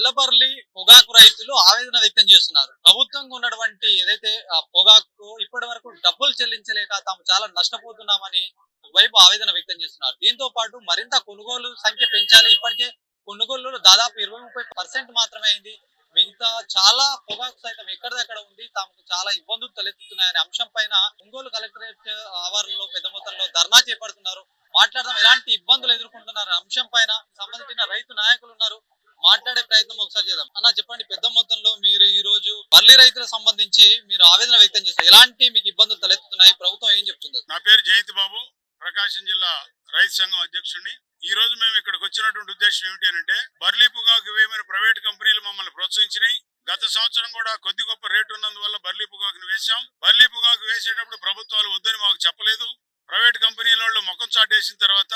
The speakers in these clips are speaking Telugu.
నల్లపర్లి పొగాకు రైతులు ఆవేదన వ్యక్తం చేస్తున్నారు. ప్రభుత్వంగా ఉన్నటువంటి ఏదైతే పొగాకు ఇప్పటి వరకు డబ్బులు చెల్లించలేక తాము చాలా నష్టపోతున్నామని ఒకవైపు ఆవేదన వ్యక్తం చేస్తున్నారు. దీంతో పాటు మరింత కొనుగోలు సంఖ్య పెంచాలి. ఇప్పటికే కొనుగోలు దాదాపు 20-30% మాత్రమే అయింది. మిగతా చాలా పొగాకు సైతం ఎక్కడిదక్కడ ఉంది. తమకు చాలా ఇబ్బందులు తలెత్తుతున్నాయనే అంశం పైన ఒంగోలు కలెక్టరేట్ ఆవరణలో పెద్ద మొత్తంలో ధర్నా చేపడుతున్నారు. మాట్లాడదాం ఎలాంటి ఇబ్బందులు ఎదుర్కొంటున్నారు అంశం పైన సంబంధించిన రైతు నాయకులు ఉన్నారు. మాట్లాడే ప్రయత్నం ఒకసారి చేద్దాం. అన్న చెప్పండి, పెద్ద మొత్తంలో మీరు ఈ రోజు పల్లి రైతులకు సంబంధించి మీరు ఆవేదన వ్యక్తం చేస్తారు. ఎలాంటి మీకు ఇబ్బందులు తలెత్తుతున్నాయి, ప్రభుత్వం ఏం చెప్తుంది? నా పేరు జయంతి బాబు, ప్రకాశం జిల్లా రైతు సంఘం అధ్యక్షుడిని. ఈ రోజు మేము ఇక్కడికి వచ్చినటువంటి ఉద్దేశం ఏమిటి అంటే, బర్లీ పొగాకు వేయమని ప్రైవేట్ కంపెనీలు మమ్మల్ని ప్రోత్సహించినాయి. గత సంవత్సరం కూడా కొద్ది గొప్ప రేటు ఉన్నందువల్ల బర్లీ పొగాకును వేశాం. బర్లీ పొగాకు వేసేటప్పుడు ప్రభుత్వాలు వద్దని మాకు చెప్పలేదు. ప్రైవేట్ కంపెనీల వాళ్ళు ముఖం చాటేసిన తర్వాత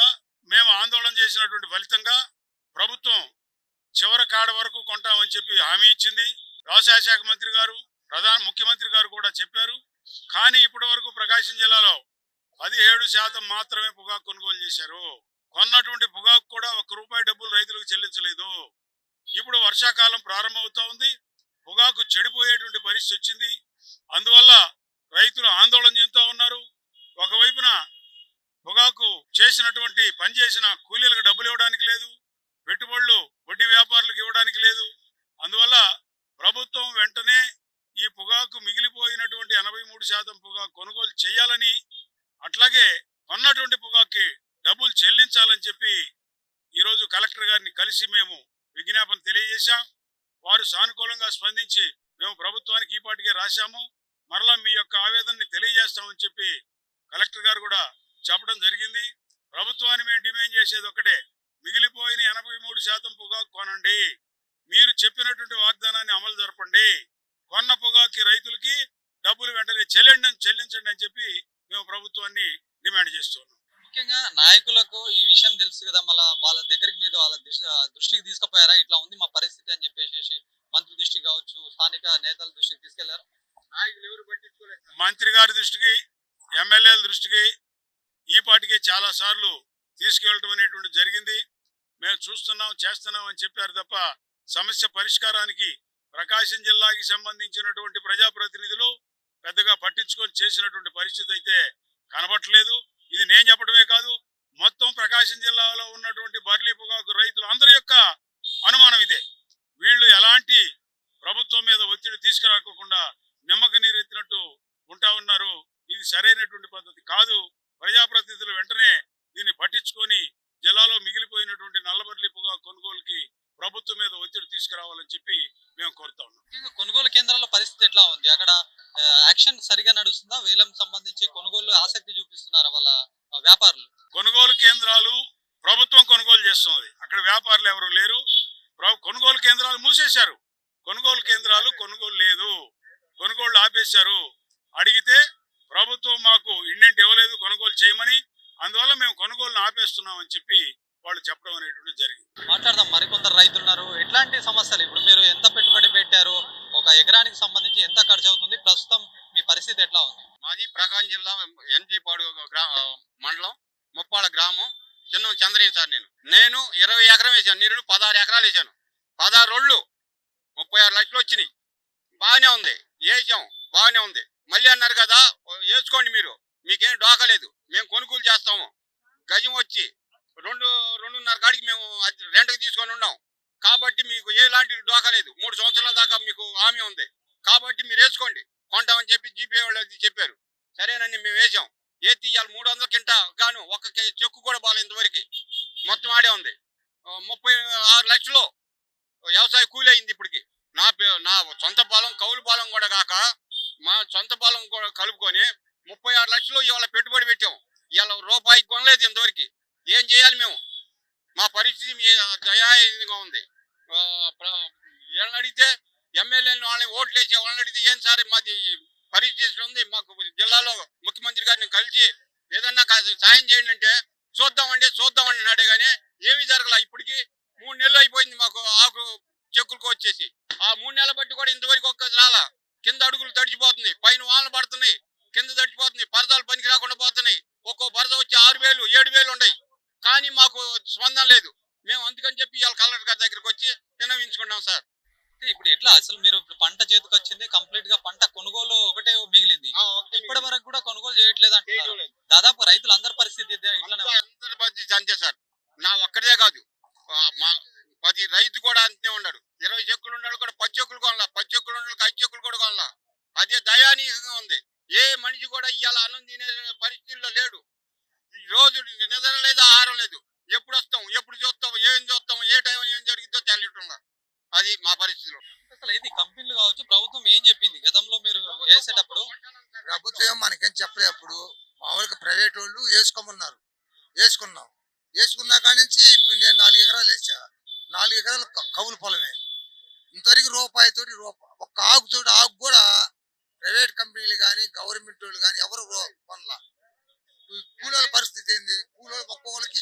మేము ఆందోళన చేసినటువంటి ఫలితంగా ప్రభుత్వం చివరి కాడ వరకు కొంటామని చెప్పి హామీ ఇచ్చింది. వ్యవసాయ శాఖ మంత్రి గారు, ముఖ్యమంత్రి గారు కూడా చెప్పారు. కానీ ఇప్పటి వరకు ప్రకాశం జిల్లాలో 17% మాత్రమే పొగాకు కొనుగోలు చేశారు. కొన్నటువంటి పొగాకు కూడా ₹1 డబ్బులు రైతులకు చెల్లించలేదు. ఇప్పుడు వర్షాకాలం ప్రారంభమవుతా ఉంది. పొగాకు చెడిపోయేటువంటి పరిస్థితి వచ్చింది. అందువల్ల రైతులు ఆందోళన చెందుతూ ఉన్నారు. ఒకవైపున పొగాకు చేసినటువంటి పనిచేసిన కూలీలకు డబ్బులు ఇవ్వడానికి లేదు, పెట్టుబడులు వడ్డీ వ్యాపారులకు ఇవ్వడానికి లేదు. అందువల్ల ప్రభుత్వం వెంటనే ఈ పొగాకు మిగిలిపోయినటువంటి 83% పొగాకు కొనుగోలు చేయాలని, అట్లాగే కొన్నటువంటి పొగాకు డబ్బులు చెల్లించాలని చెప్పి ఈరోజు కలెక్టర్ గారిని కలిసి మేము విజ్ఞాపన తెలియజేశాం. వారు సానుకూలంగా స్పందించి మేము ప్రభుత్వానికి ఈ పాటికే రాశాము, మరలా మీ యొక్క ఆవేదనని తెలియజేస్తామని చెప్పి కలెక్టర్ గారు కూడా చెప్పడం జరిగింది. ప్రభుత్వాన్ని మేము డిమాండ్ చేసేది ఒకటే, మిగిలిపోయిన 83% పొగాకు కొనండి, మీరు చెప్పినటువంటి వాగ్దానాన్ని అమలు జరపండి, కొన్న పొగాకు రైతులకి డబ్బులు వెంటనే చెల్లించండి అని చెప్పి మేము ప్రభుత్వాన్ని డిమాండ్ చేస్తున్నాం. ముఖ్యంగా నాయకులకు ఈ విషయం తెలుసు కదా, మళ్ళీ వాళ్ళ దగ్గరికి మీద వాళ్ళ దృష్టికి తీసుకుపోయారా, ఇట్లా ఉంది మా పరిస్థితి అని చెప్పేసి మంత్రి దృష్టికి కావచ్చు, స్థానిక నేతల దృష్టికి తీసుకెళ్లారు? నాయకులు ఎవరు పట్టించుకోలేదు. మంత్రి గారి దృష్టికి, ఎమ్మెల్యేల దృష్టికి ఈ పాటికే చాలా సార్లు తీసుకెళ్లడం అనేటువంటి జరిగింది. మేము చూస్తున్నాం, చేస్తున్నాం అని చెప్పారు తప్ప సమస్య పరిష్కారానికి ప్రకాశం జిల్లాకి సంబంధించినటువంటి ప్రజాప్రతినిధులు పెద్దగా పట్టించుకొని చేసినటువంటి పరిస్థితి అయితే కనబట్టలేదు. ఇది నేను చెప్పడమే కాదు, మొత్తం ప్రకాశం జిల్లాలో ఉన్నటువంటి బర్లీ పొగాకు రైతులు అందరి యొక్క అనుమానం ఇదే. వీళ్ళు ఎలాంటి ప్రభుత్వం మీద ఒత్తిడి తీసుకురాకోకుండా నిమ్మక నీరెత్తినట్టు ఉంటా ఉన్నారు. ఇది సరైనటువంటి పద్ధతి కాదు. ప్రజాప్రతినిధులు వెంటనే దీన్ని పట్టించుకొని జిల్లాలో మిగిలిపోయినటువంటి నల్లబర్లీ పొగాకు కొనుగోలుకి ప్రభుత్వం మీద ఒత్తిడి తీసుకురావాలని చెప్పి మేము కోరుతా ఉన్నాం. కొనుగోలు కేంద్రాల పరిస్థితి ఎట్లా ఉంది? అక్కడ యాక్షన్ సరిగా నడుస్తుందా? వేలం సంబంధించి కొనుగోలు ఆసక్తి చూపిస్తున్నారా వాళ్ళ వ్యాపారులు? కొనుగోలు కేంద్రాలు ప్రభుత్వం కొనుగోలు చేస్తున్నది, అక్కడ వ్యాపారులు ఎవరు లేరు. కొనుగోలు కేంద్రాలు మూసేశారు. కొనుగోలు కేంద్రాలు కొనుగోలు లేదు, కొనుగోళ్లు ఆపేశారు. అడిగితే ప్రభుత్వం మాకు ఇండెంట్ ఇవ్వలేదు కొనుగోలు చేయమని, అందువల్ల మేము కొనుగోలును ఆపేస్తున్నాం అని చెప్పి వాళ్ళు చెప్పడం అనేటువంటి జరిగింది. మాట్లాడదాం. మరికొందరు రైతులు ఉన్నారు. ఎట్లాంటి సమస్యలు, ఇప్పుడు మీరు ఎంత పెట్టుబడి పెట్టారు, ఒక ఎకరానికి సంబంధించి ఎంత ఖర్చు అవుతుంది, ప్రస్తుతం మీ పరిస్థితి ఎట్లా ఉంది? మాది ప్రకాశం జిల్లా ఎన్జీపాడు మండలం ముప్పాడ గ్రామం, చిన్న చంద్రయ్య సార్. నేను 20 ఎకరం వేసాను, నీరు 16 ఎకరాలు వేసాను. 16 రోళ్ళు 36 లక్షలు వచ్చినాయి. బాగానే ఉంది, వేసాం, బాగానే ఉంది. మళ్ళీ అన్నారు కదా వేసుకోండి, మీకేం డోకలేదు, మేము కొనుగోలు చేస్తాము. గజం వచ్చి 2.5 కాడికి మేము రెంట్కి తీసుకొని ఉన్నాం కాబట్టి మీకు ఎలాంటి డోకలేదు. 3 సంవత్సరాల దాకా మీకు హామీ ఉంది కాబట్టి మీరు వేసుకోండి, కొంటామని చెప్పి జీపీ వాళ్ళకి చెప్పారు. సరేనని మేము వేసాం. తీయాలి 300 కింట గాను ఒక్క చెక్కు కూడా బాగాలేదు ఇంతవరకు, మొత్తం ఆడే ఉంది. 36 లక్షలు వ్యవసాయ కూలి అయింది ఇప్పటికి. నా సొంత పొలం, కౌలు పొలం కూడా కాక మా సొంత పొలం కూడా కలుపుకొని 36 లక్షలు ఇవాళ పెట్టుబడి పెట్టాం. ఇవాళ రూపాయికి కొనలేదు ఇంతవరకు. ఏం చేయాలి మేము? మా పరిస్థితి దయాగా ఉంది. వీళ్ళని అడిగితే ఎమ్మెల్యేలను వాళ్ళని ఓట్లు వేసి వాళ్ళని అడిగితే ఏం సార్ మాది పరిస్థితి ఉంది, మాకు జిల్లాలో ముఖ్యమంత్రి గారిని కలిసి ఏదన్నా సాయం చేయండి అంటే చూద్దామండి అన్నాడే కానీ ఏమీ జరగల. ఇప్పటికి 3 నెలలు అయిపోయింది మాకు ఆకు చెక్కులకు వచ్చేసి. ఆ 3 నెలల బట్టి కూడా ఇంతవరకు ఒక్క రాలా. కింద అడుగులు తడిచిపోతుంది, పైన వానలు పడుతున్నాయి, కింద తడిచిపోతుంది, పరదాలు పనికి రాకుండా పోతున్నాయి. ఒక్కో పరద వచ్చి 6,000 7,000 ఉన్నాయి, కానీ మాకు స్పందన లేదు. మేము అందుకని చెప్పి ఇవాళ కలెక్టర్ గారి దగ్గరికి వచ్చి విన్నవించుకున్నాం సార్. అంటే ఇప్పుడు ఎట్లా అసలు మీరు ఇప్పుడు పంట చేతికి వచ్చింది, కంప్లీట్ గా పంట కొనుగోలు ఒకటే మిగిలింది. ఇప్పటి వరకు కూడా కొనుగోలు చేయట్లేదు అంటున్నారు. దాదాపు రైతులందరి పరిస్థితి ఇట్లానే ఉంది. అందరి పరిస్థితి అంతే సార్. నా ఒక్కడే కాదు, మా ప్రతి రైతు కూడా అంతే ఉన్నాడు. 20 చెక్కులు ఉన్నాడు కూడా 10 చెక్కులు కొనలా, 10 చెక్కులు ఉన్నాడు 5 చెక్కులు కూడా కొనలా. అదే దయానీయంగా ఉంది. ఏ మనిషి కూడా ఇవాళ అన్నం తినే పరిస్థితుల్లో లేడు. ఈ రోజు నిద్ర లేదు, ఆహారం లేదు. ఎప్పుడు వస్తాం, ఎప్పుడు చూస్తాం, ఏం చూస్తాం, ఏ టైం ఏం జరిగిందో తెలియటంలా. అది మా పరిస్థితిలో. అసలు ఇది కంపెనీలు కావచ్చు, ప్రభుత్వం ఏం చెప్పింది గతంలో మీరు వేసేటప్పుడు? ప్రభుత్వం మనకేం చెప్పలేదు. అప్పుడు మామూలుగా ప్రైవేట్ వాళ్ళు వేసుకోమన్నారు, వేసుకున్నా కాడి నుంచి ఇప్పుడు నేను 4 ఎకరాలు వేసా. 4 ఎకరాలు కవులు పొలమే. ఇంతవరకు రూపాయితోటి ఒక్క ఆకుతోటి ఆకు కూడా ప్రైవేట్ కంపెనీలు కానీ గవర్నమెంట్ వాళ్ళు కానీ ఎవరు కొనలా. కూలీల పరిస్థితి ఏంది? కూలీలు ఒక్కొక్కరికి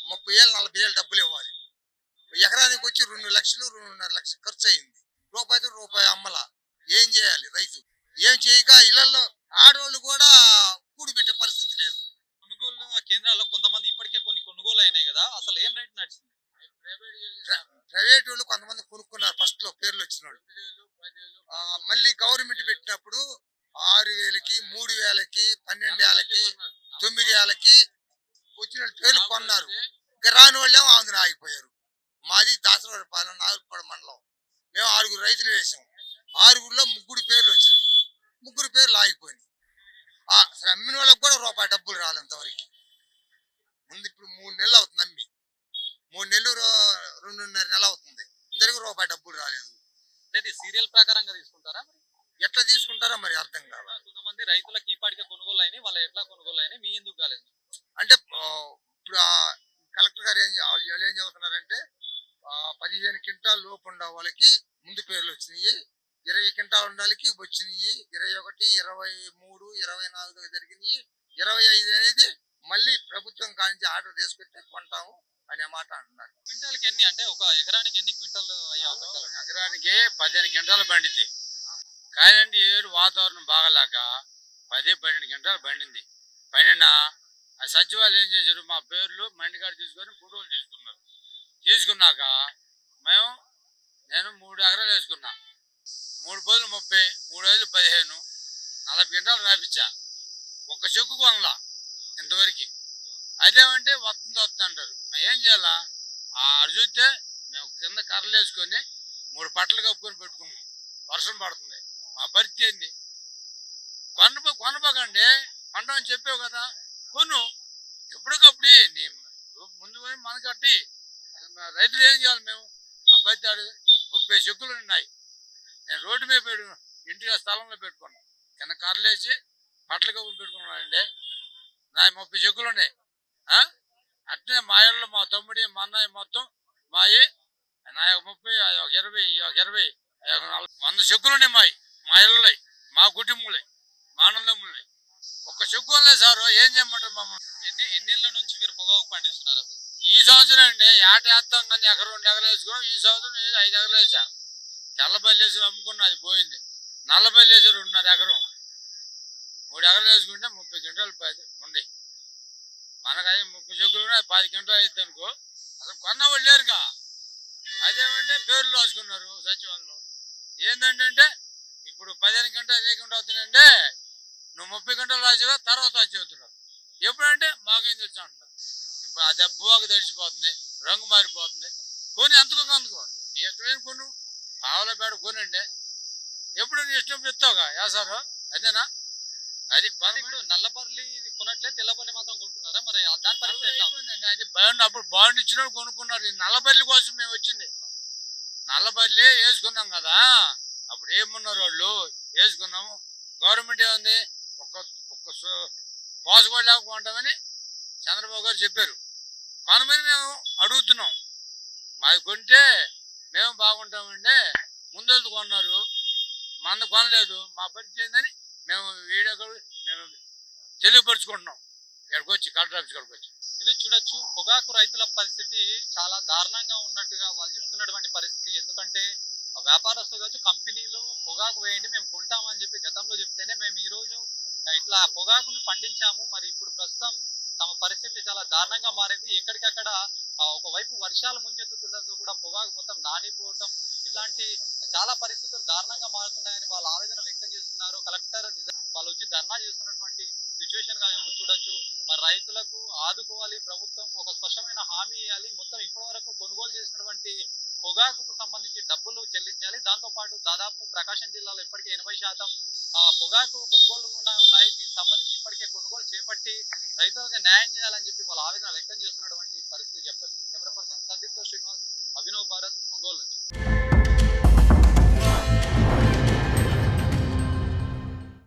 30,000 40,000 డబ్బులు ఇవ్వాలి. ఎకరానికి వచ్చి 2 లక్షలు 2.5 లక్షలు ఖర్చు అయింది. రూపాయితో రూపాయి అమ్మల. ఏం చేయాలి రైతు? ఏం చేయక ఇళ్లలో ఆడవాళ్ళు కూడా కూడి పెట్టే పరిస్థితి లేదు. కొనుగోలు కేంద్రాల్లో కొంతమంది ఇప్పటికే కొన్ని కొనుగోలు అయినాయి కదా, అసలు ఏం రేట్ నడిచింది? ప్రైవేట్ వాళ్ళు కొంతమంది కొనుక్కున్నారు ఫస్ట్ లో పేర్లు వచ్చిన వాళ్ళు. మళ్ళీ గవర్నమెంట్ పెట్టినప్పుడు 6,000కి 3,000కి 12,000కి 9,000కి వచ్చిన పేర్లు కొన్నారు. ఇక రాని వాళ్ళేమో ఆంధ్ర ఆగిపోయారు. మాది దాసరపాలెం నాగులపాడు మండలం. మేము 6 రైతులు వేసాం. 6లో 3 పేర్లు వచ్చింది. 3 పేర్లు ఆగిపోయినాయి. అసలు అమ్మిన వాళ్ళకి కూడా రూపాయి డబ్బులు రాలేంతవరకు. ముందు ఇప్పుడు 3 నెలలు అవుతుంది అమ్మి. 3 నెలలు 2.5 నెలలు అవుతుంది. ఇంతవరకు రూపాయి డబ్బులు రాలేదు. అంటే సీరియల్ ప్రకారంగా తీసుకుంటారా? ఎట్లా తీసుకుంటారో మరి అర్థం కాదు. కొంతమంది రైతులకు ఈపాటికే కొనుగోలు అయినాయి, వాళ్ళ ఎట్లా కొనుగోలు అయినాయి, మీ ఎందుకు కాలేదు? అంటే ఇప్పుడు కలెక్టర్ గారు వాళ్ళు ఏం చెబుతున్నారంటే 15 క్వింటాల్ లోపు ఉండే వాళ్ళకి ముందు పేర్లు వచ్చినాయి, 20 క్వింటాల్ ఉండాలికి వచ్చినాయి, 21, 23, 24 జరిగినాయి, 25 అనేది మళ్ళీ ప్రభుత్వం కానించి ఆర్డర్ తీసుకొస్తే కొంటాము అనే మాట అంటున్నారు. క్వింటాల్కి ఎన్ని, అంటే ఒక ఎకరానికి ఎన్ని క్వింటాలు అయ్యే అవకాశాలు? ఎకరానికి 15 క్వింటాలు పండింది. కానీ ఏడు వాతావరణం బాగలేక 10-12 క్వింటాలు పండింది. పండిన ఆ సచివాలయం ఏం చేశారు, మా పేర్లు మండికాడ తీసుకొని ఫోటోలు తీసుకున్నాక నేను 3 ఎకరాలు వేసుకున్నా. 3 బదులు 30, 3 ఐదులు 15, 40 క్వింటాలు రాపించా. ఒక్క చెక్కు కొనలా ఇంతవరకు. అదేమంటే వస్తుంది అంటారు. మేము ఏం చేయాలా? ఆడు చూస్తే మేము కింద కర్రలు వేసుకొని 3 పట్టలు కప్పుకొని పెట్టుకున్నాం. వర్షం పడుతుంది. మా పరిస్థితి ఏంది? కొనపోకండి, కొంటామని చెప్పావు కదా, కొను. ఎప్పటికప్పుడు ముందు పోయి మనకట్టి రైతులు ఏం చేయాలి? మేము మా పరిస్థితి 30 చెక్కులు ఉన్నాయి. నేను రోడ్డు మీద ఇంటికి స్థలంలో పెట్టుకున్నాను. కింద కర్రలు వేసి పట్టలు కప్పుకొని పెట్టుకున్నానండి. నా 30 చెక్కులు ఉన్నాయి. అట్నే మా ఇళ్ళు, మా తమ్ముడి, మా అన్నయ్య మొత్తం మాయి. నా 30, 20, 40, 100 చెక్కులు ఉన్నాయి మాయి. మా ఇళ్ళై, మా కుటుంబంలో, మా ఆనందములై. ఒక్క చెక్కు లేదు సార్. ఏం చేయమంటారు మమ్మల్ని? ఎన్నేళ్ల నుంచి మీరు పొగాకు పండిస్తున్నారు అసలు? ఈ సంవత్సరం అండి ఏట వేస్తాం కానీ 1, 2 ఎకరాలు వేసుకున్నాం. ఈ సంవత్సరం 5 ఎకరాలు వేసా. తెల్లపల్లి వేసి అమ్ముకున్నా, అది పోయింది. నల్లపల్లి వేసి 2.5 ఎకరం. 3 ఎకరాలు వేసుకుంటే 30 క్వింటాలు ఉంది. మనకైతే 30 చెక్కులు 10 క్వింటాలు అవుతుంది అనుకో. అసలు కొన్నవాళ్ళు లేరుగా. అదేమంటే పేర్లు రాసుకున్నారు సచివాలయంలో. ఏంటంటే ఇప్పుడు 15 క్వింటాలు లేకుండా అవుతున్నాయంటే నువ్వు 30 క్వింటాలు రాసిగా తర్వాత వచ్చి అవుతున్నారు. ఎప్పుడంటే మాకేం తెలుసు అంటున్నారు. ఇప్పుడు ఆ దెబ్బకు తడిచిపోతుంది, రంగు మారిపోతుంది. కొని అందుకో నీ ఇష్టమైన కొను, ఆవుల పేడ కొనండి. ఎప్పుడు నీ ఇష్టం ఎత్తావుగా వేసారు. అదేనా? అది ఇప్పుడు నల్లబర్లి కొనట్లే, తెల్లబర్లి మాత్రం కొంటున్నారా? మరి దాని పరిస్థితి అది బాగుంది. అప్పుడు బాండ్ ఇచ్చిన కొనుక్కున్నారు. ఈ నల్లబల్లి కోసం మేము వచ్చింది. నల్లబల్లి వేసుకున్నాం కదా, అప్పుడు ఏమున్నారు వాళ్ళు వేసుకున్నాము. గవర్నమెంట్ ఏముంది, ఒక్క పోసగోడు లేకపోతామని చంద్రబాబు గారు చెప్పారు. కొనమని మేము అడుగుతున్నాం. మాది కొంటే మేము బాగుంటామంటే ముందెళ్తూ కొన్నారు, మంద కొనలేదు. మా పరిస్థితి ఏందని మేము వీడియో మేము తెలియపరుచుకుంటున్నాం. ఇక్కడికి వచ్చి కలెక్టర్ ఆఫీస్ కాడికి వచ్చి. ఇది చూడొచ్చు, పొగాకు రైతుల పరిస్థితి చాలా దారుణంగా ఉన్నట్టుగా వాళ్ళు చెప్తున్నటువంటి పరిస్థితి. ఎందుకంటే వ్యాపారస్తులు కావచ్చు, కంపెనీలు పొగాకు వేయండి మేము కొంటామని చెప్పి గతంలో చెప్తేనే మేము ఈ రోజు ఇట్లా పొగాకును పండించాము. మరి ఇప్పుడు ప్రస్తుతం తమ పరిస్థితి చాలా దారుణంగా మారింది. ఎక్కడికక్కడ ఒకవైపు వర్షాలు ముంచెత్తుతుండడంతో కూడా పొగాకు మొత్తం నానిపోవటం ఇట్లాంటి చాలా పరిస్థితులు దారుణంగా మారుతున్నాయని వాళ్ళు ఆవేదన వ్యక్తం చేస్తున్నారు. కలెక్టర్ వాళ్ళు వచ్చి ధర్నా చేస్తున్నటువంటి సిచ్యువేషన్ గా చూడొచ్చు. మరి రైతులకు ఆదుకోవాలి ప్రభుత్వం, ఒక స్పష్టమైన హామీ ఇవ్వాలి. మొత్తం ఇప్పటి వరకు కొనుగోలు చేసినటువంటి పొగాకుకు సంబంధించి డబ్బులు చెల్లించాలి. దాంతో పాటు దాదాపు ప్రకాశం జిల్లాలో ఇప్పటికే 80% పొగాకు కొనుగోలు ఉన్నాయి. దీనికి సంబంధించి ఇప్పటికే కొనుగోలు చేపట్టి రైతులకు న్యాయం చేయాలని చెప్పి వాళ్ళ